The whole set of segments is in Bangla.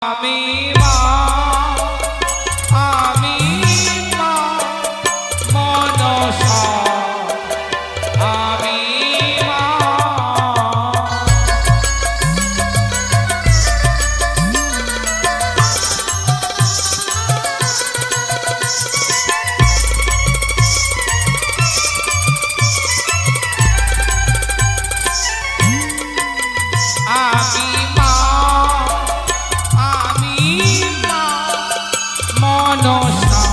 আমি মা, আমি মা মনসা, আমি মা। আমি মা, আমি মা মনসা,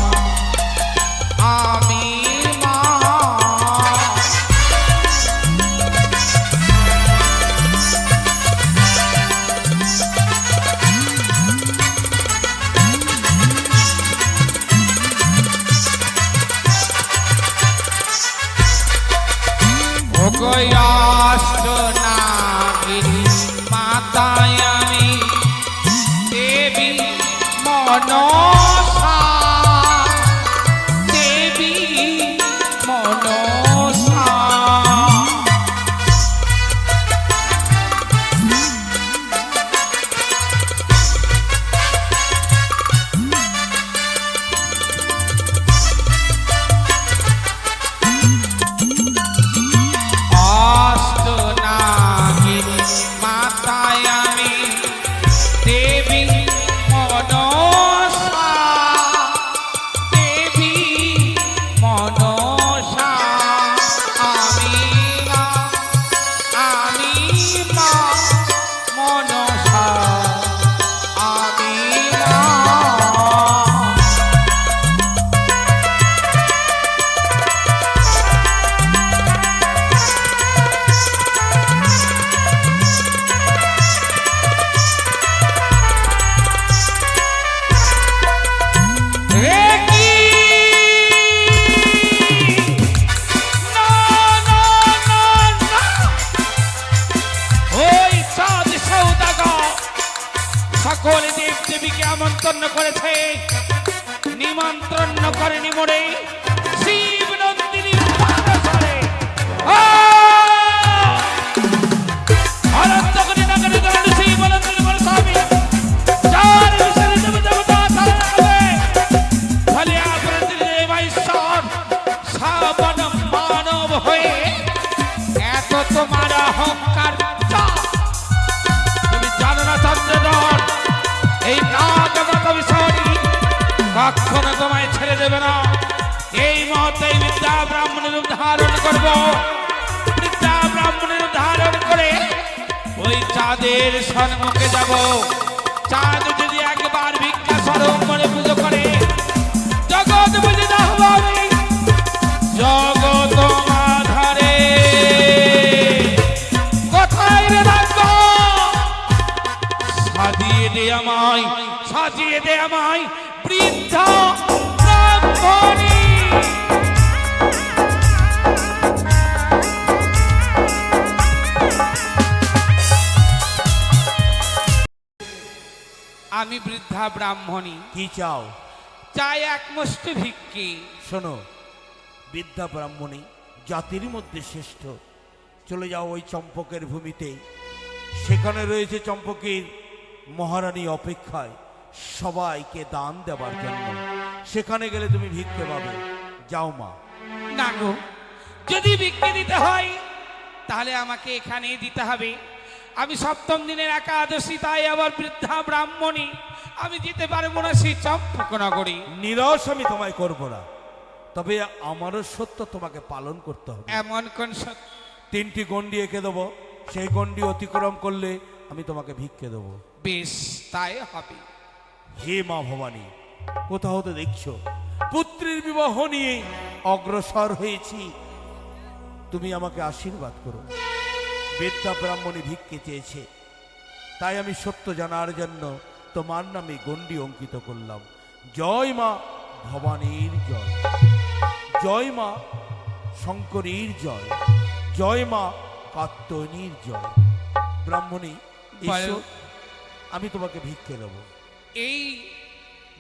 আমি মা। অগয়াষ্টনাগিনী মাতায় আমি দেবী মনসা, দেবী মনসা। অষ্টনাগিনী মাতায় আমি দেবী মনসা, দেবী মনসা। আমি মা, আমি মা মনসা, আমি মা। সকল দেব দেবীকে আমন্ত্রণ করেছে, নিমন্ত্রণ করেনি মোড়ে শিব নন্দিনী মানসরে। অনন্ত কোটি নগরী দরুন শিব নন্দিনী মনসামি, যার বিশাল দেব দেবতা তারা রাখবে ফলে আপনাদের দেব ঈশ্বর শ্রাবণ মানব হয়ে এত তোমার অহংকার। তুমি জানো না চন্দ্রধর, এই নাগবত বিষয়টি কখনো তোমায় ছেড়ে দেবে না। এই মুহূর্তে বিদ্যা ব্রাহ্মণের রূপ ধারণ করব, বিদ্যা ব্রাহ্মণের রূপ ধারণ করে ওই চাঁদের সম্মুখে যাব। চাঁদ যদি একবার ভিক্ষা স্বরূপ মনে পুজো করে জগৎ বুঝে দেব আমি জগৎ মাধারে। কোথায় রে থাকবো? সাজিয়ে দে আমায়, সাজিয়ে দে আমায় বৃদ্ধা ব্রাহ্মণী। আমি বৃদ্ধা ব্রাহ্মণী। কি চাও? চাই এক মুষ্টি ভিক্ষি। শোনো, বিদ্যা ব্রাহ্মণী জাতির মধ্যে শ্রেষ্ঠ। চলে যাও ওই চম্পকের ভূমিতে, সেখানে রয়েছে চম্পকের মহারানী অপেক্ষায় সবাইকে দান দেবার জন্য। সেখানে গেলে তুমি ভিক্ষে পাবে। যাও মা। না গো, যদি ভিক্ষে দিতে হয় তাহলে আমাকে এখানেই দিতে হবে। আমি সপ্তম দিনের একাদশী, তাই আবার বৃদ্ধা ব্রাহ্মণী, আমি যেতে পারবো না সেই চম্পক নগরী। নিরাশ আমি তোমায় করব না, তবে আমারও সত্য তোমাকে পালন করতে হবে। এমন কোন সত্য? 3টি গণ্ডি এঁকে দেবো, সেই গণ্ডি অতিক্রম করলে আমি তোমাকে ভিক্ষে দেবো। বেশ, তাই হবে। হে মা ভবানী, কোথাও তো দেখছো পুত্রের বিবাহ নিয়ে অগ্রসর হয়েছি, তুমি আমাকে আশীর্বাদ করো। বিদ্যা ব্রাহ্মণী ভিক্ষে চেয়েছে, তাই আমি সত্য জানার জন্য তোমার নামে গণ্ডি অঙ্কিত করলাম। জয় মা ভবানীর জয়, জয় মা শঙ্করীর জয়, জয় মা কাত্যায়নীর জয়। ব্রাহ্মণী এসো, আমি তোমাকে ভিক্ষে দেব। এই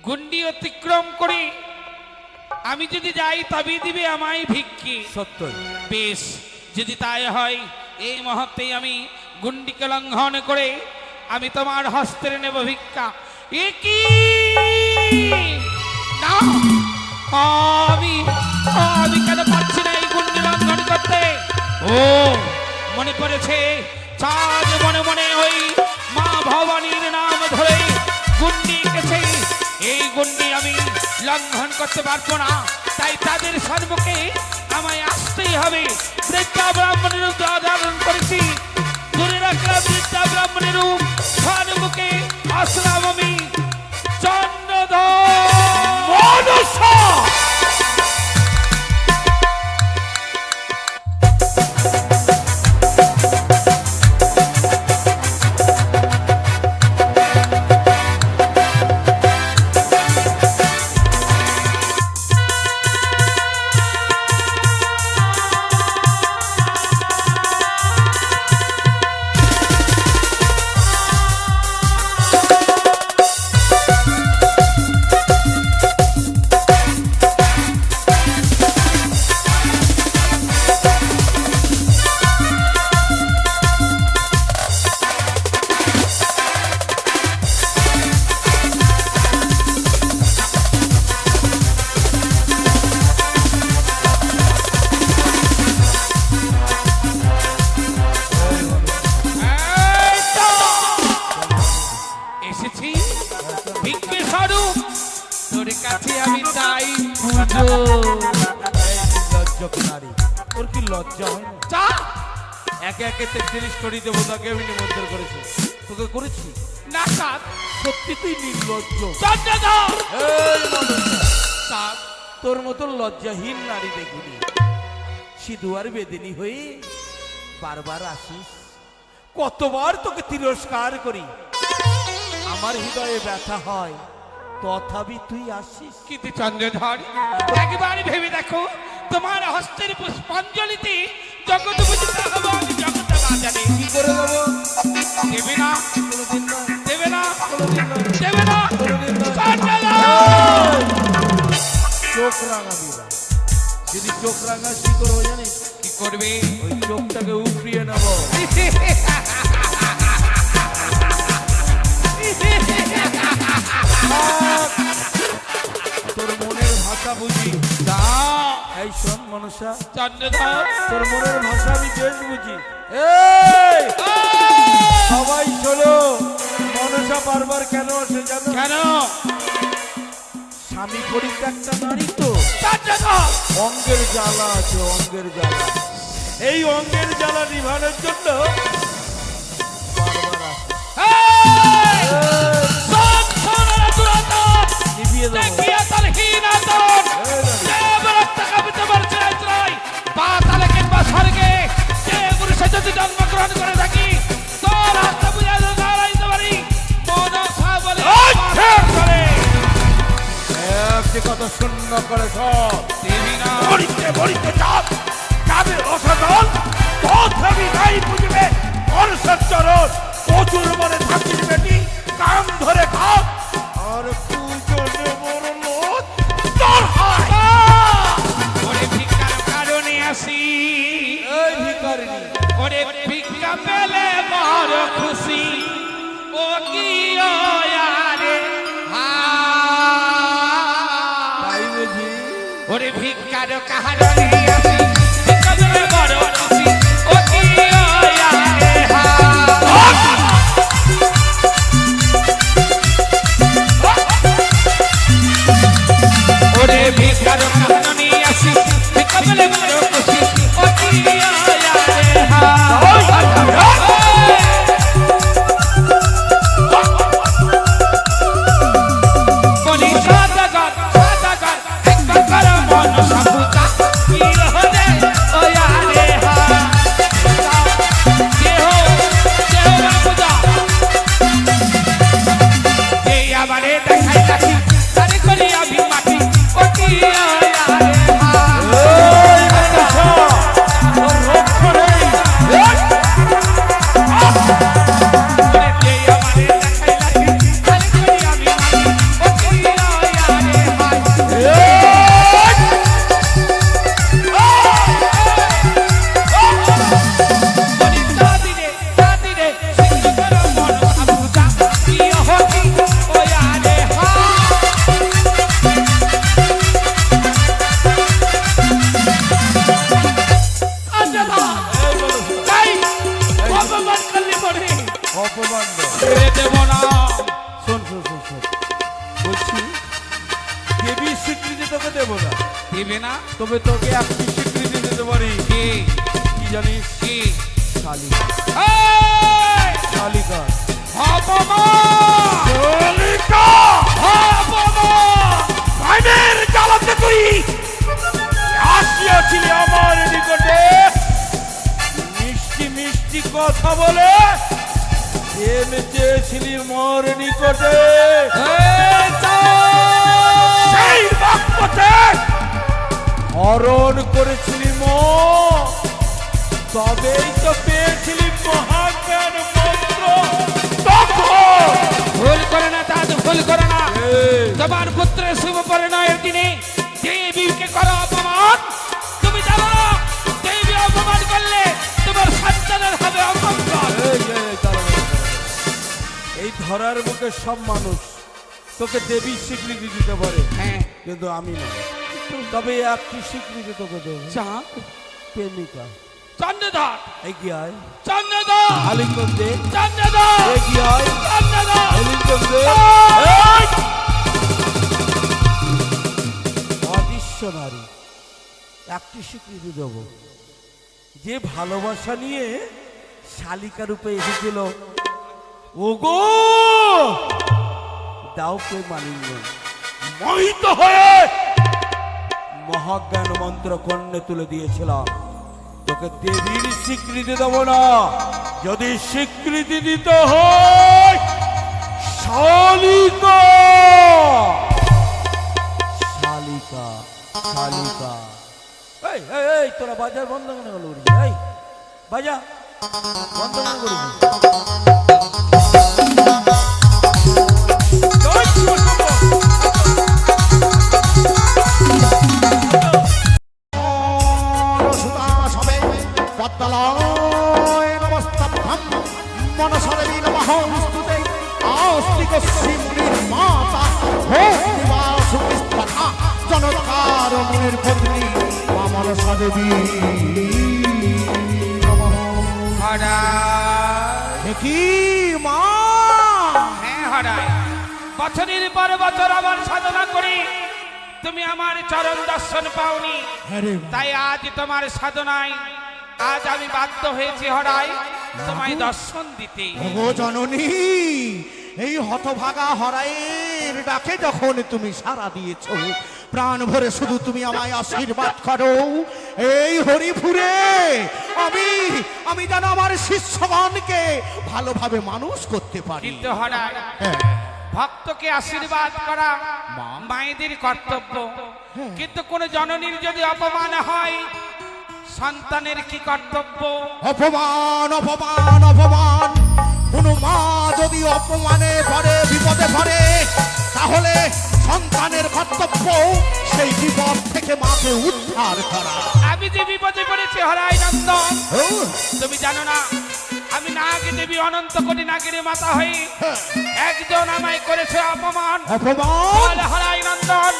গণ্ডি অতিক্রম করে আমি যদি যাই তবেই দিবে আমায় ভিক্ষি? সত্যই। বেশ, যদি তাই হয় এই মুহূর্তেই আমি গণ্ডিকে লঙ্ঘন করে আমি তোমার হস্তে নেব ভিক্ষা। এ কি না আমি আমি কেন পারছি না এই গুন্ডি লঙ্ঘন করতে? ও মনে পড়েছে, চাঁদ মনে মনে ওই মা ভবানীর নাম ধরে গুন্ডি এঁকেছে। এই গুন্ডি আমি লঙ্ঘন করতে পারবো না, তাই তাদের সম্মুখে আমায় আসতেই হবে। বৃদ্ধা ব্রাহ্মণের রূপ ধারণ করেছি, দূরে রাখলাম বৃদ্ধা ব্রাহ্মণের রূপ, সম্মুখে আসলাম আমি চন্দ্রধর। মনসা! এই তো এসেছি ভিক্ষে স্বরূপ, তোর কাছে আমি তাই পুজো। এই লজ্জক নারী, তোর কি লজ্জা হয় না? চা একে একে 33 কোটি দেবতাকে আমি নিমন্ত্রণ করেছি, তোকে করেছি? না সাত সত্যি তুই নির্লজ্জ। চন্দ্রধর। এই মনসা! সাত তোর মতো লজ্জাহীন নারী দেখিনি। সিধুয়ার বেদিনী হয়ে বারবার আসিস, কতবার তোকে তিরস্কার করি, আমার হৃদয়ে ব্যথা হয়, তথাপি তুই আসিস। কিন্তু চন্দ্রধর একবার ভেবে দেখো, তোমার হস্তের পুষ্পাঞ্জলিতে জগৎ বুঝতে হবে আমি জগৎ বাজারে। কি করে দেবো? দেবে না, কোনোদিন নয়, দেবে না, কোনোদিন নয়, দেবে না কোনোদিন নয়। চন্দ্রধর। চোখ রাঙাবি না। যদি চোখ রাঙাস কি করবো জানিস? কি করবে? ওই চোখটাকে উপড়িয়ে নেবো। তোর মনের ভাষা বুঝি। না এই শোন মনসা, চন্দ্রধর। তোর মনের ভাষা আমি বেশ বুঝি। এই সবাই শোনো, মনসা বারবার কেন আসে জানো? কেন? স্বামী পরিত্যক্তা নারী তো, চন্দ্রধর। অঙ্গের জ্বালা আছে, অঙ্গের জ্বালা। এই অঙ্গের জ্বালা নিভানোর জন্য বারবার আসে। এই! এই, শোন, শোন ওরা দুরাতন। নিভিয়ে দেবো। দেখিয়া তার হীনাতন। এই নারী। যে বরত্ব কাবিতে বলছে রাত্রায়, পাতালে কিংবা স্বর্গে, যে পুরুষে যদি জন্মগ্রহণ করে থাকি, তোর হাতটা বুঝে দাঁড়াইতে পারি। মনসা বলে পাথর করে। একটি কথা শূন্য করে সব দেবী না। বলিতে বলিতে চাপ যাবে অসাধন, তথাপি নাই বুঝবে মনসার চরণ। প্রচুর মনে থাকির বেটি কাম ধরে খাপ, আর পূজনে বড় লোক তোর হয়। ওরে ভিক্ষার কারণে আসি, এই ভিখারিণী, ওরে ভিক্ষা পেলে বড় খুশি। ও কি ও আরে তাই বুঝি? ওরে ভিক্ষার কারণে আসি, ভিক্ষা পেলে বড় খুশি। ও কি ও আরে ওরে ভিক্ষার কারণে আসি, ভিক্ষা পেলে বড় খুশি। ও কি ও আরে বলি সাদাগার, সাদাগার, একবার কর মনসা পূজা। দিবে না? তবে তোকে একটি স্বীকৃতি দিতে পারি। কি? কি জানিস? কি? শালিকা। এই! শালিকা। অপমান! শালিকা! অপমান! প্রাণের জ্বালাতে তুই আসিয়াছিলি আমার নিকটে মিষ্টি মিষ্টি কথা বলে, প্রেম চেয়েছিলি মোর নিকটে। এই চল! সেই বাক্যতে হরণ করেছিলি তবেই তো পেয়েছিলি মহাজ্ঞান মন্ত্র। তখন ভুল করে না দাদ, ভুল করে না। এই, তোমার পুত্রের শুভ পরিণয়ের দিনে দেবীকে করো অপমান। তুমি জানো না দেবী অপমান করলে তোমার সন্তানের হবে অমঙ্গল। এই ধরার মুখে সব মানুষ তোকে দেবী স্বীকৃতি দিতে পারে, হ্যাঁ, কিন্তু আমি না। তবে একটি স্বীকৃতি তোকে দেব, যা প্রেমিকা। চন্দ্রধর, এগিয়ে আয়, চন্দ্রধর, আলিঙ্গন দে। চন্দ্রধর, এগিয়ে আয়, চন্দ্রধর। আলিঙ্গন দে। এই! অদৃশ্য নারী, একটি স্বীকৃতি দেব। যে ভালোবাসা নিয়ে শালিকা রূপে এসেছিল, ওগো দাও কে মালিঙ্গন। মোহিত হয়ে মহাজ্ঞান মন্ত্র কর্ণে তুলে দিয়েছিলাম। তোকে দেবীর স্বীকৃতি দেব না, যদি স্বীকৃতি দিতে হয় শালিকা। শালিকা, শালিকা। এই এই এই, তোরা বাজার বন্ধ কেন করলি? এই বাজা বন্ধ কেন করবি? জনতার মনের পত্নী মা মনসা দেবী। কি মা? হ্যাঁ হরাই, বছরের পর বছর আমার সাধনা করি তুমি আমার চরণ দর্শন পাওনি, তাই আজ তোমার সাধনায় আজ আমি বাধ্য হয়েছি হরাই তোমায় দর্শন দিতে। ও জননী, এই হতভাগা হরাইয়ের ডাকে যখন তুমি সাড়া দিয়েছ, প্রাণ ভরে শুধু তুমি আমায় আশীর্বাদ করো এই হরিপুরে আমি আমি যেন আমার শিষ্যগণকে ভালোভাবে মানুষ করতে পারি। কিন্তু হরাই, হ্যাঁ, ভক্তকে আশীর্বাদ করা মায়েদের কর্তব্য, কিন্তু কোন জননীর যদি অপমান হয় সন্তানের কি কর্তব্য? অপমান অপমান অপমান। কোন মা যদি অপমানে পড়ে, বিপদে পড়ে, তাহলে সন্তানের কর্তব্য সেই বিপদ থেকে মাকে উদ্ধার করা। আমি যে বিপদে পড়েছি হরাই নন্দন, তুমি জানো না আমি নাগ দেবী অনন্ত কোটি নাগের মাতা হই, একজন আমায় করেছে অপমান। অপমান হরাই নন্দন,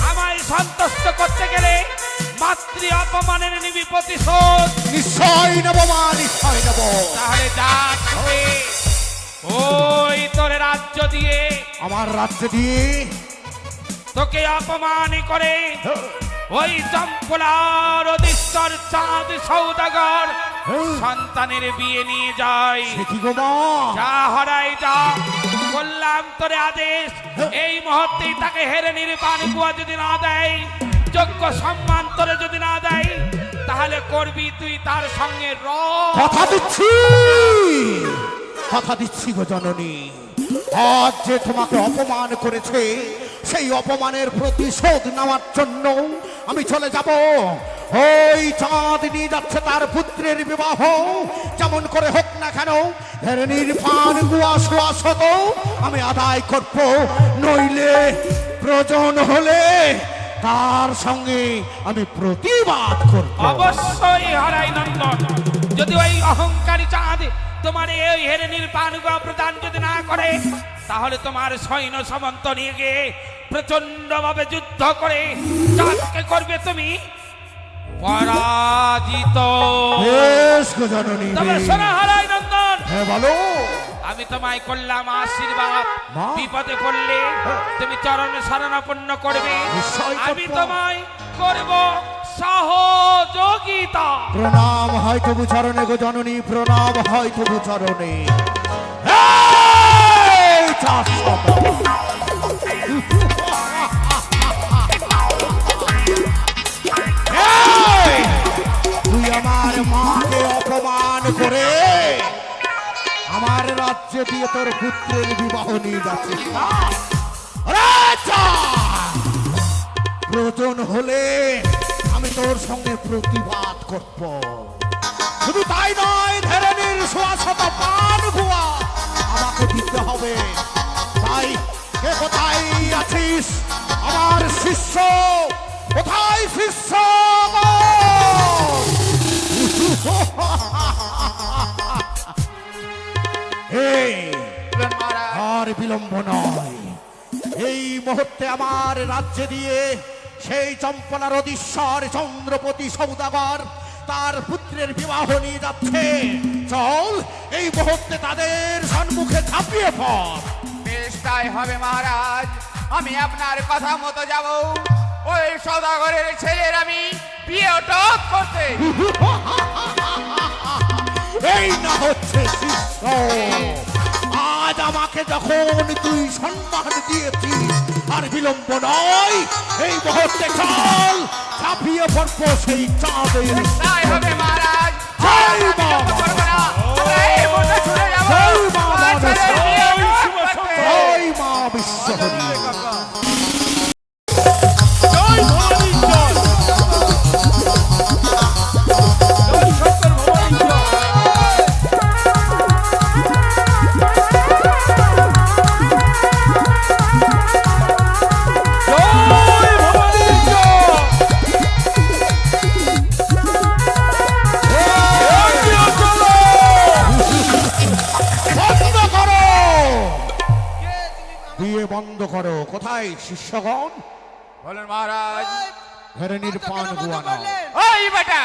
আমায় সন্তুষ্ট করতে গেলে মাতৃ অপমানের নিবি প্রতিশোধ। নিশ্চয় নেব মা, নিশ্চয় নেব। তাহলে যাক হবে ওই তোর রাজ্য দিয়ে, আমার রাজ্য দিয়ে তোকে অপমান করে ওই চম্পলার অধীশ্বর চাঁদ সৌদাগর সন্তানের বিয়ে নিয়ে যায়। সে কি গো মা? যা হরাই যা, বললাম তোরে আদেশ, এই মুহূর্তেই তাকে হেরে নির্বাণ গুয়া যদি না দেয়, যোগ্য সম্মান তোরে যদি না দেয়, তাহলে করবি তুই তার সঙ্গে কথা দিচ্ছি, কথা দিচ্ছি গো জননী। আজ যে তোমাকে অপমান করেছে, সেই অপমানের প্রতিশোধ নেওয়ার জন্য আমি চলে যাব। ওই চাঁদ নিয়ে যাচ্ছে তার পুত্রের বিবাহ, যেমন করে হোক না কেন নির্বাণ গুয়া সুয়াসত আমি আদায় করব, নইলে প্রয়োজন হলে তার সঙ্গে আমি প্রতিবাদ করব। অবশ্যই হরাই নন্দন, যদি ওই অহংকারী চাঁদ তোমার এই হেরে নির্বাণ গুয়া প্রদান যদি না করে, তাহলে তোমার সৈন্য সামন্ত নিয়ে গিয়ে প্রচন্ড ভাবে যুদ্ধ করে চাঁদকে করবে তুমি পরাজিত। বেশ গো জননী, তবে শোনো হরাই নন্দন, হ্যাঁ বলো। আমি তোমায় করলাম আশীর্বাদ, মা। বিপদে পড়লে তুমি চরণে শরণাপন্ন করবে, নিশ্চয় আমি করব। তোমায় করব সহযোগিতা। প্রণাম হয় তবু চরণে গো জননী, প্রণাম হয় তবু চরণে। এই চাষা। এই, তুই আমার মাকে অপমান করে আমার রাজ্যে দিয়ে তোর পুত্রের বিবাহ নিয়ে যাচ্ছিস না? রাজা! প্রয়োজন হলে আমি তোর সঙ্গে প্রতিবাদ করব। শুধু তাই নয়, ধরনের সোয়াশত পান গুয়া আমাকে দিতে হবে। তাই কে কোথায় আছিস আমার শিষ্য? কোথায় শিষ্য? এই আর বিলম্ব নয়, এই মুহূর্তে আমার রাজ্যে দিয়ে সেই চম্পলার অধীশ্বর চন্দ্রপতি সৌদাগর তার পুত্রের বিবাহ নিয়ে যাচ্ছে। চল এই মুহূর্তে তাদের সম্মুখে ঝাঁপিয়ে পড়। বেশ তাই হবে মহারাজ, আমি আপনার কথা মতো যাব। ওই সদাগরের ছেলের আমি বিয়ে টক করতে। এই না হচ্ছে শিষ্য। আজ আমাকে যখন তুই সম্মান দিয়েছিস, আর বিলম্ব নয়, এই মুহূর্তে চল ঝাঁপিয়ে পড়বো সেই চাঁদের। তাই হবে মহারাজ, জয় মা! করবো না, আমরা এই মুহূর্তে ছুটে যাবো। জয় মা ওই ছেলের বিয়ে টক করতে। জয় মা বিশ্বহরি। বন্ধ করো, বিয়ে বন্ধ করো। কোথায় শিষ্যগণ? বলুন মহারাজ। ধরনীর পান গুয়ানা। ওই বেটা,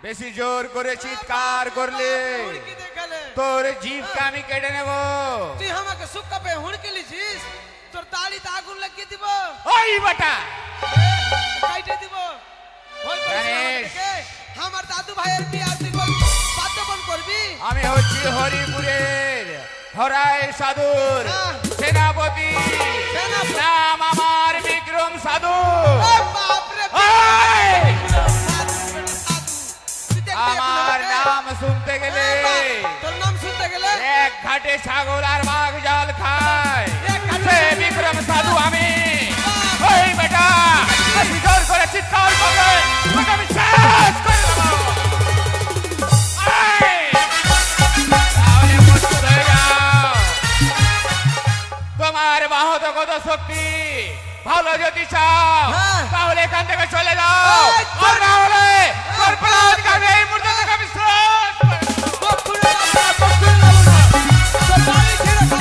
বেশি জোর করে চিৎকার করলে তোর জিভকে আমি কেটে নেব। তুই আমাকে সুক্কা পে হুড়কে লিছিস, তোর দাড়িতে আগুন লাগিয়ে দিব, ওই বেটা, কাইটে দিব। ভয় করিস না গণেশ। আমাদেরকে। আমার দাদু ভাইয়ের বিয়ে আর তুই বাদ্যপন করবি? আমি হচ্ছি হরিপুরের হরায় সাধুর হ্যাঁ। সেনাপতি। সেনাপতি। নাম আমার বিক্রম সাধু। এ বাপ রে বাপ। ওই! সাধু, বেটা সাধু। তুই দেখবি আমার এখন নাম শুনতে গেলে এ বাপ, তোর নাম শুনতে গেলে এক ঘাটে ছাগল আর বাঘ জল খায়। এক ঘাটে- সে বিক্রম সাধু আমি। ওই বেটা, বেশি জোর করে চিৎকার করবে, তোকে আমি শেষ করে দেবো। ওই! তাহলে প্রস্তুত হয়ে যাও। তোমার বাহত কত শক্তি ভালো যদি চাও, হ্যাঁ। তাহলে এখান থেকে চলে যাও। এই, আর না হলে তোর প্রাণ কাটে এই মুহূর্তে তোকে আমি শেষ করে দেবো। বকুড়ে যাবো না, বকুড়ে যাবো না। তোর দাড়ি ছিঁড়ে খাবো।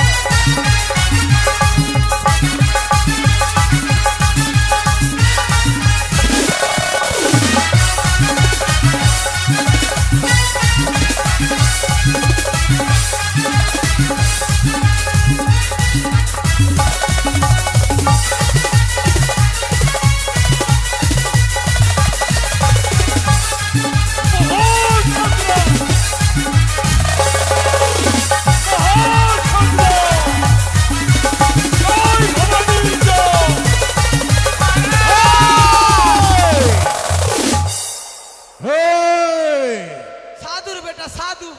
এই! সাধুর বেটা সাধু,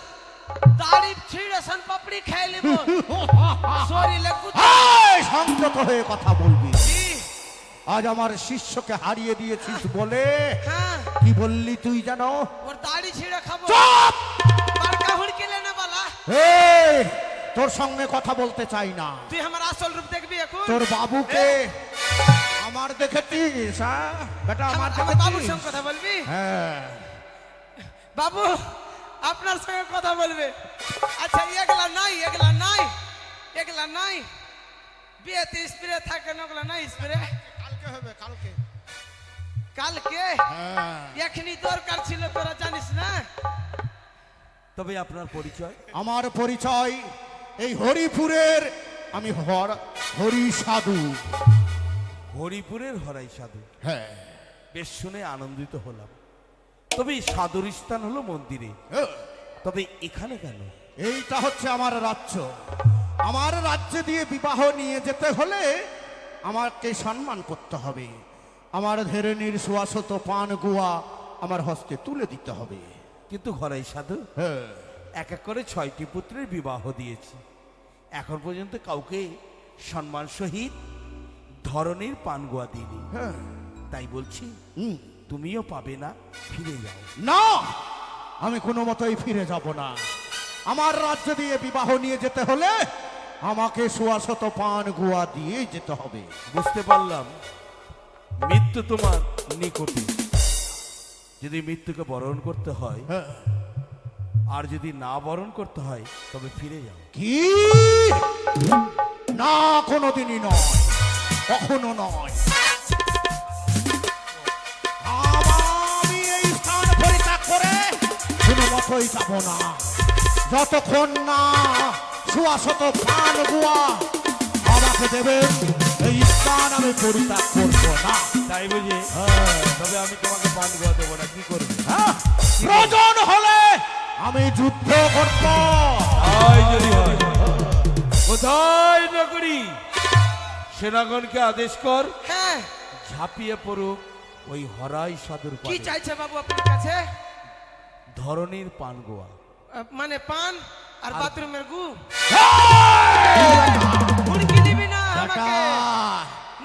দাড়ি ছিঁড়ে সন পাপড়ি খেয়ে নিব। শরীরে কুচি। এই, সংযত হয়ে কথা বলবি। আজ আমার শিষ্যকে হারিয়ে দিয়েছিস বলে হ্যাঁ, কি বললি তুই জানো? ওর দাড়ি ছিঁড়ে খাবো। চুপ! বারকা হুড়কে লেনে বালা। এই, তোর সঙ্গে কথা বলতে চাই না। তুই আমার আসল রূপ দেখবি এখন? তোর বাবুকে আমার দেখেছিস? হ্যাঁ বেটা, আমার আমার বাবুর দেখেছিস? সঙ্গে কথা বলবি? হ্যাঁ। বাবু আপনার সঙ্গে কথা বলবে। আচ্ছা এগুলা নাই, এগুলা নাই, এগুলা নাই। বিয়েতে স্প্রে থাকে না, ওগুলা নাই স্প্রে। কালকে হবে, কালকে। কালকে হ্যাঁ। এখনই দরকার ছিল, তোরা জানিস না? তবে আপনার পরিচয়? আমার পরিচয় এই হরিপুরের আমি হরি সাধু। হরিপুরের হরাই সাধু? হ্যাঁ। বেশ শুনে আনন্দিত হলাম। তবে এই সাধুর স্থান হলো মন্দিরে, তবে এখানে কেন? এইটা হচ্ছে আমার রাজ্য। আমার রাজ্যে দিয়ে বিবাহ নিয়ে যেতে হলে আমাকে সম্মান করতে হবে। আমার ধেরেনির সুয়াসত পান গুয়া আমার হস্তে তুলে দিতে হবে। কিন্তু হরাই সাধু, হ্যাঁ। এক এক করে 6টি পুত্রের বিবাহ দিয়েছি, এখন পর্যন্ত কাউকে সম্মান সহিত ধরনের পানগুয়া দিইনি। হ্যাঁ। তাই বলছি হুম। তুমিও পাবে না, ফিরে যাও। না, আমি কোনো মতোই ফিরে যাব না। আমার রাজ্য দিয়ে বিবাহ নিয়ে যেতে হলে আমাকে সুয়াশত পান গুয়া দিয়ে যেতে হবে। বুঝতে পারলাম মৃত্যু তোমার নিকটে। যদি মৃত্যুকে বরণ করতে হয়, হ্যাঁ। আর যদি না বরণ করতে হয়, তবে ফিরে যাও। কি? না, কোনোদিনই নয়, কখনো নয়। আমি এই স্থান পরিত্যাগ করে কোনো মতোই যাব না, যতক্ষণ না সুয়াশত পান গুয়া আমাকে দেবেন। এই স্থান আমি পরিত্যাগ করবো না। তাই বুঝে? তবে আমি তোমাকে পানগুয়া দেবো না, কি করবে? হ্যাঁ, প্রয়োজন হলে আমি যুদ্ধ করব। যদি হয় কোথায় নগরী, সেনাগণকে আদেশ কর, হ্যাঁ, ঝাঁপিয়ে পড়ুক ওই হরাই সাধুর কি পানে। চাইছে বাবু আপনার কাছে? ধরনের পানগুয়া। মানে পান আর বাথরুমের গু? মুরগি দিবি না আমাকে,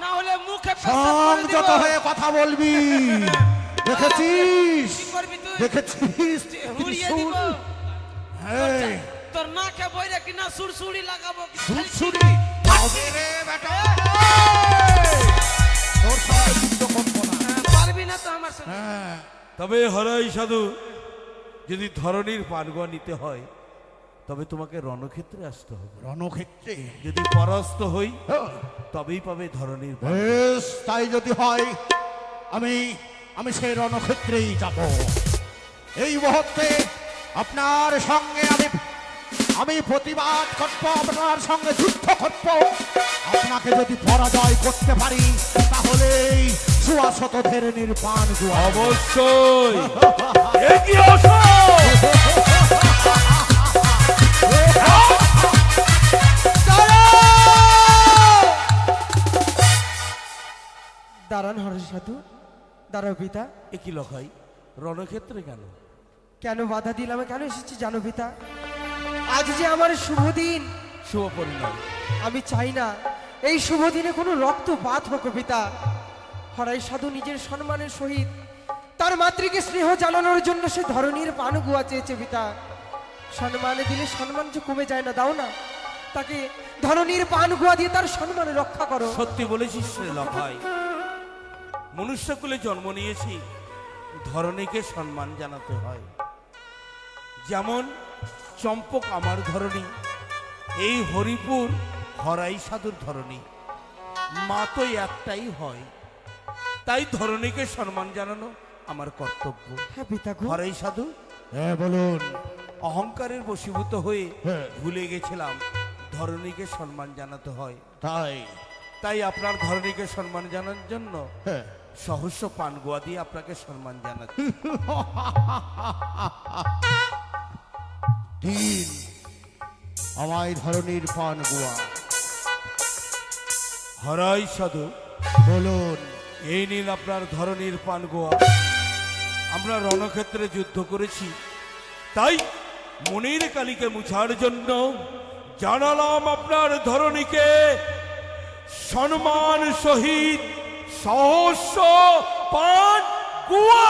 না হলে মুখে পেশাব করে দিব। সংযত হয়ে কথা বলবি। দেখেছিস, কি করবি তুই? দেখেছিস মুড়িয়ে দিব। হ্যাঁ, তোর নাকে বইরে কিনা সুরসুরি লাগাবো কি? সুরসুরি হবে রে বেটা। তোর সঙ্গে যুদ্ধ করবো না। পারবি না তো আমার সাথে। হ্যাঁ। তবে হরাই সাধু, যদি ধরনের পানগুয়া নিতে হয়, তবে তোমাকে রণক্ষেত্রে আসতে হবে। রণক্ষেত্রে? যদি পরাস্ত হই, হ্যাঁ। তবেই পাবে ধরনের পান। বেশ, তাই যদি হয় আমি সেই রণক্ষেত্রেই যাব। এই মুহূর্তে আপনার সঙ্গে আমি প্রতিবাদ করব, আপনার সঙ্গে যুদ্ধ করব। আপনাকে যদি পরাজয় করতে পারি, তাহলে সুয়াশত ধেরেনির পান গুয়া অবশ্যই। এগিয়ে আসো। দাঁড়ান হরি সাধু, দাঁড়াও পিতা। একই লখাই, রণক্ষেত্রে কেন? কেন বাধা দিলাম, কেন এসেছি জানো পিতা? আজ যে আমার শুভ দিন, শুভ পরিণাম। আমি চাই না এই শুভ দিনে কোনো রক্তপাত হোক পিতা। হরাই সাধু নিজের সম্মানের সহিত তার মাতৃকে স্নেহ জানানোর জন্য সে ধরনীর পান গুয়া চেয়েছে পিতা। সম্মানে দিলে সম্মান যে কমে যায় না, দাও না তাকে ধরনীর পান গুয়া দিয়ে তার সম্মান রক্ষা করো। সত্যি বলেছিস রে লখাই, মনুষ্যকুলে জন্ম নিয়েছি, ধরণীকে সম্মান জানাতে হয়। যেমন চম্পক আমার ধরণী, এই হরিপুর হরাই সাধুর ধরণী, মা তো একটাই হয়, তাই ধরণীকে সম্মান জানানো আমার কর্তব্য। হ্যাঁ পিতা গো। হরাই সাধু, হ্যাঁ বলুন। অহংকারের বশীভূত হয়ে হ্যাঁ। ভুলে গেছিলাম ধরণীকে সম্মান জানাতে হয়। তাই আপনার ধরণীকে সম্মান জানার জন্য হ্যাঁ, সহস্র পানগুয়া দিয়ে আপনাকে সম্মান জানাচ্ছি। দিন আমায় ধরনীর পান গুয়া। হরাই সাধু, বলুন। এই নিন আপনার ধরনীর পানগুয়া। আমরা রণক্ষেত্রে যুদ্ধ করেছি, তাই মনির কালীকে মুছার জন্য জানালাম আপনার ধরণীকে সম্মান সহিত সহস্র পান গুয়া।